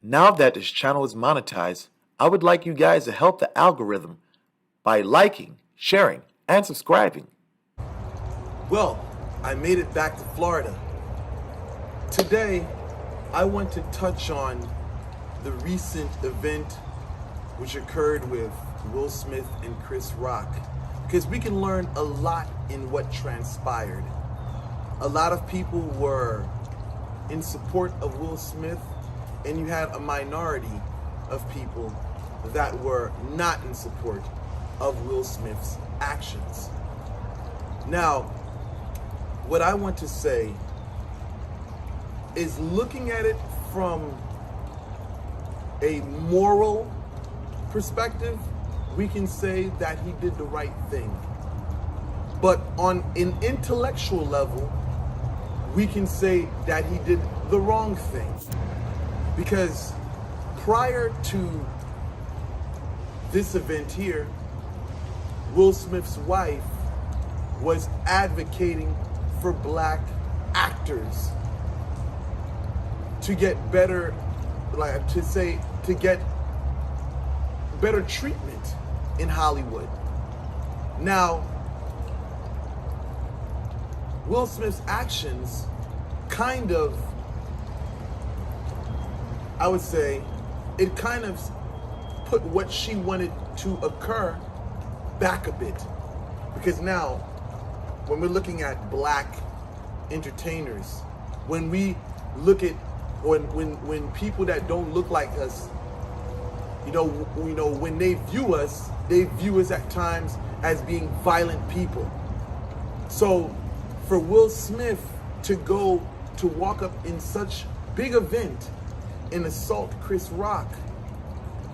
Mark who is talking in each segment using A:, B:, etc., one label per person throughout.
A: Now that this channel is monetized, I would like you guys to help the algorithm by liking, sharing, and subscribing.
B: Well, I made it back to Florida. Today, I want to touch on the recent event which occurred with Will Smith and Chris Rock, because we can learn a lot in what transpired. A lot of people were in support of Will Smith, and you had a minority of people that were not in support of Will Smith's actions. Now, what I want to say is, looking at it from a moral perspective, we can say that he did the right thing. But on an intellectual level, we can say that he did the wrong thing. Because prior to this event here, Will Smith's wife was advocating for black actors to get better, to get better treatment in Hollywood. Now, Will Smith's actions kind of, I would say, it kind of put what she wanted to occur back a bit. Because now, when we're looking at black entertainers, when we look at, when people that don't look like us, when they view us at times as being violent people. So for Will Smith to walk up in such big event and assault Chris Rock,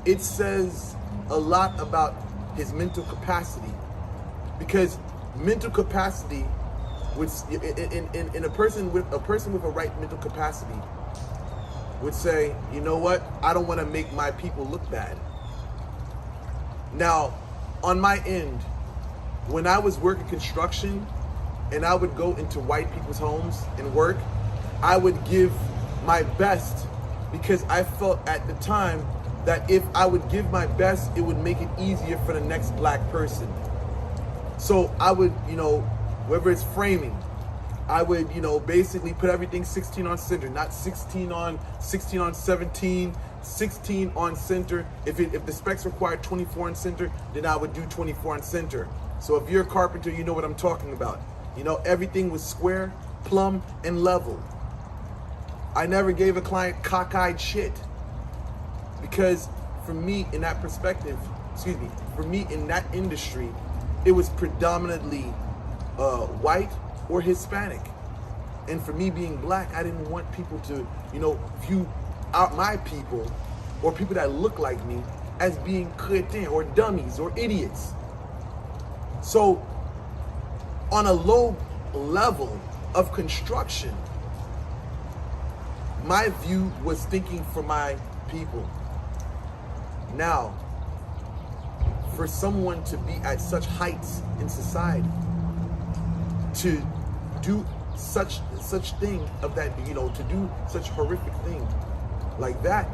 B: it says a lot about his mental capacity. Because mental capacity, which in a person with a right mental capacity, would say, you know what, I don't want to make my people look bad. Now, on my end, when I was working construction and I would go into white people's homes and work, I would give my best, because I felt at the time that if I would give my best, it would make it easier for the next black person. So I would, whether it's framing, I would, basically put everything 16 on center, not 16 on 17, 16 on center. If the specs required 24 on center, then I would do 24 on center. So if you're a carpenter, you know what I'm talking about. Everything was square, plumb, and level. I never gave a client cockeyed shit, because for me in that perspective, for me in that industry, it was predominantly white or Hispanic. And for me being black, I didn't want people to, view out my people or people that look like me as being crétins or dummies or idiots. So on a low level of construction, my view was thinking for my people. Now, for someone to be at such heights in society, to do such thing of that, to do such horrific thing like that,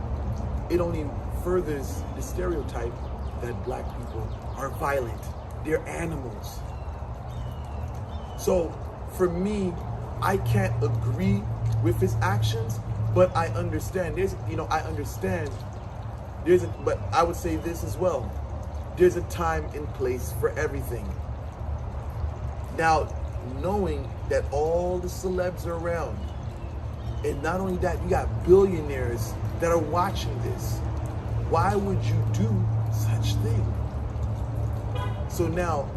B: it only furthers the stereotype that black people are violent, they're animals. So for me, I can't agree with his actions, but I understand. But I would say this as well. There's a time and place for everything. Now, knowing that all the celebs are around, and not only that, you got billionaires that are watching this, why would you do such thing? So now,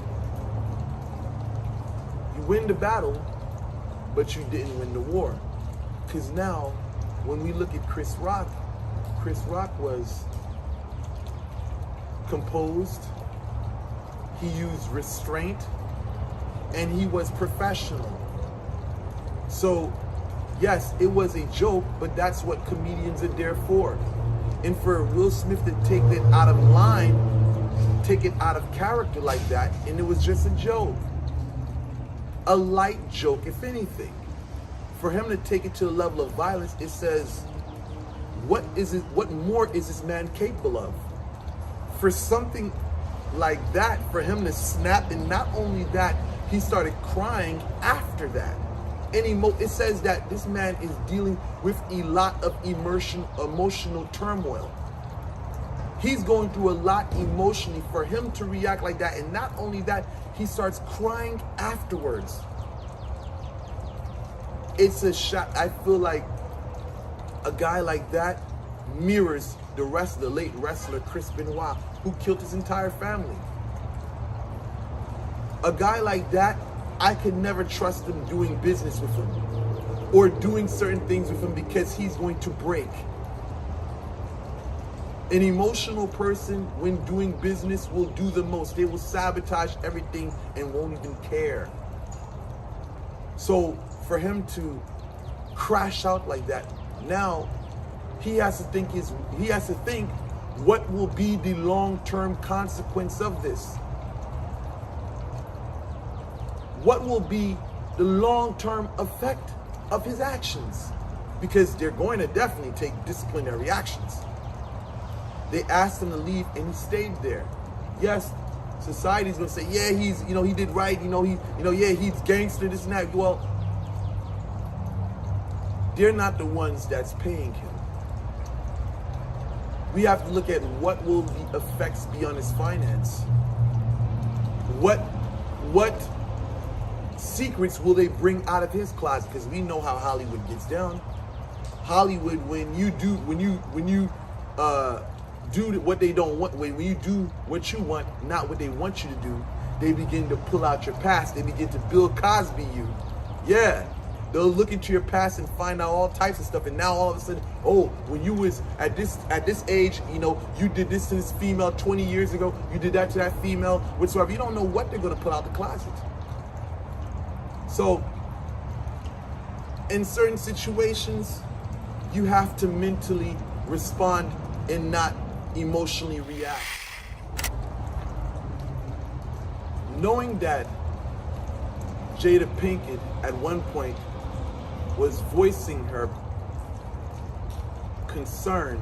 B: you win the battle, but you didn't win the war. Because now, when we look at Chris Rock was composed, he used restraint, and he was professional. So yes, it was a joke, but that's what comedians are there for. And for Will Smith to take it out of line, take it out of character like that, and it was just a joke, a light joke if anything. For him to take it to the level of violence, it says What more is this man capable of? For something like that, for him to snap, and not only that, he started crying after that. And it says that this man is dealing with a lot of emotional turmoil. He's going through a lot emotionally for him to react like that. And not only that, he starts crying afterwards. It's a shock. I feel like a guy like that mirrors the late wrestler Chris Benoit, who killed his entire family. A guy like that, I could never trust him doing business with him or doing certain things with him because he's going to break. An emotional person, when doing business, will do the most. They will sabotage everything and won't even care. So for him to crash out like that, now he has to think what will be the long-term consequence of this? What will be the long-term effect of his actions? Because they're going to definitely take disciplinary actions. They asked him to leave and he stayed there. Yes, society's gonna say, yeah, he did right, he's gangster, this and that. Well, they're not the ones that's paying him. We have to look at what will the effects be on his finance. What secrets will they bring out of his closet? Because we know how Hollywood gets down. Hollywood, when you do what they don't want, when you do what you want, not what they want you to do, they begin to pull out your past. They begin to Bill Cosby you. Yeah. They'll look into your past and find out all types of stuff. And now all of a sudden, oh, when you was at this age, you did this to this female 20 years ago. You did that to that female, whatsoever. You don't know what they're going to pull out the closet. So in certain situations, you have to mentally respond and not emotionally react. Knowing that Jada Pinkett at one point was voicing her concern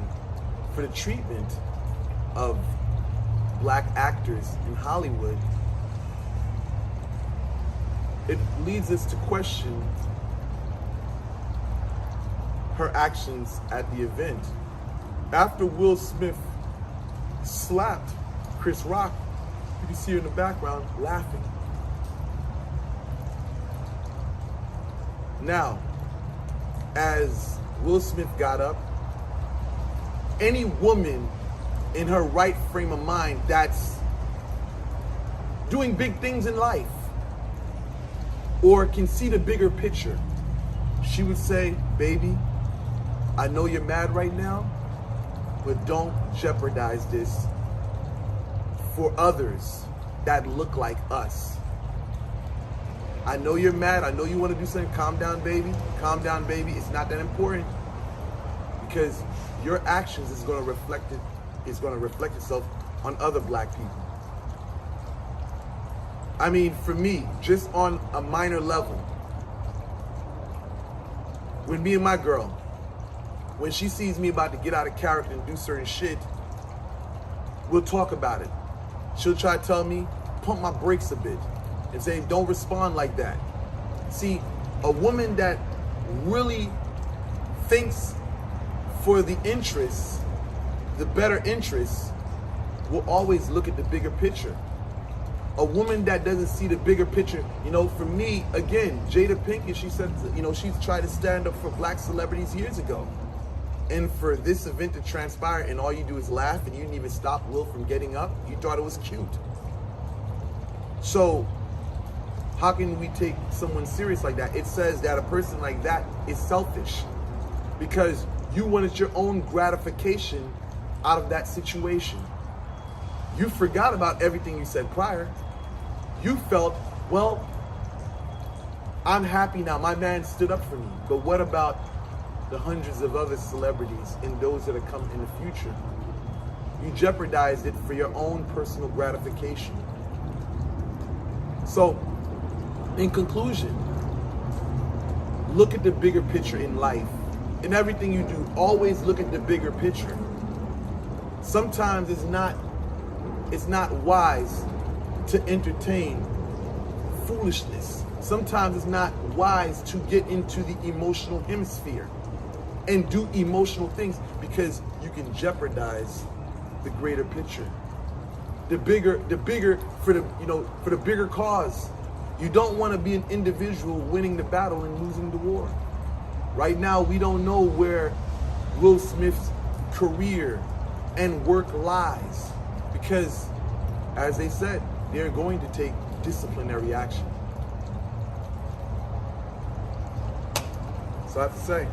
B: for the treatment of black actors in Hollywood, it leads us to question her actions at the event. After Will Smith slapped Chris Rock, you can see her in the background laughing. Now, as Will Smith got up, any woman in her right frame of mind that's doing big things in life or can see the bigger picture, she would say, baby, I know you're mad right now, but don't jeopardize this for others that look like us. I know you're mad. I know you want to do something. Calm down, baby. Calm down, baby. It's not that important, because your actions is going to reflect it. It's going to reflect itself on other black people. I mean, for me, just on a minor level, when me and my girl, when she sees me about to get out of character and do certain shit, we'll talk about it. She'll try to tell me, pump my brakes a bit, and say, don't respond like that. See, a woman that really thinks for the interests, the better interests, will always look at the bigger picture. A woman that doesn't see the bigger picture, for me, again, Jada Pinkett, she said, she's tried to stand up for black celebrities years ago. And for this event to transpire and all you do is laugh and you didn't even stop Will from getting up, you thought it was cute. So how can we take someone serious like that? It says that a person like that is selfish because you wanted your own gratification out of that situation. You forgot about everything you said prior. You felt, well, I'm happy now. My man stood up for me. But what about the hundreds of other celebrities and those that are coming in the future? You jeopardized it for your own personal gratification. So, in conclusion, look at the bigger picture in life. in everything you do, always look at the bigger picture. Sometimes it's not wise to entertain foolishness. Sometimes it's not wise to get into the emotional hemisphere and do emotional things, because you can jeopardize the greater picture. The bigger for the bigger cause. You don't want to be an individual winning the battle and losing the war. Right now, we don't know where Will Smith's career and work lies, because, as they said, they're going to take disciplinary action. So I have to say,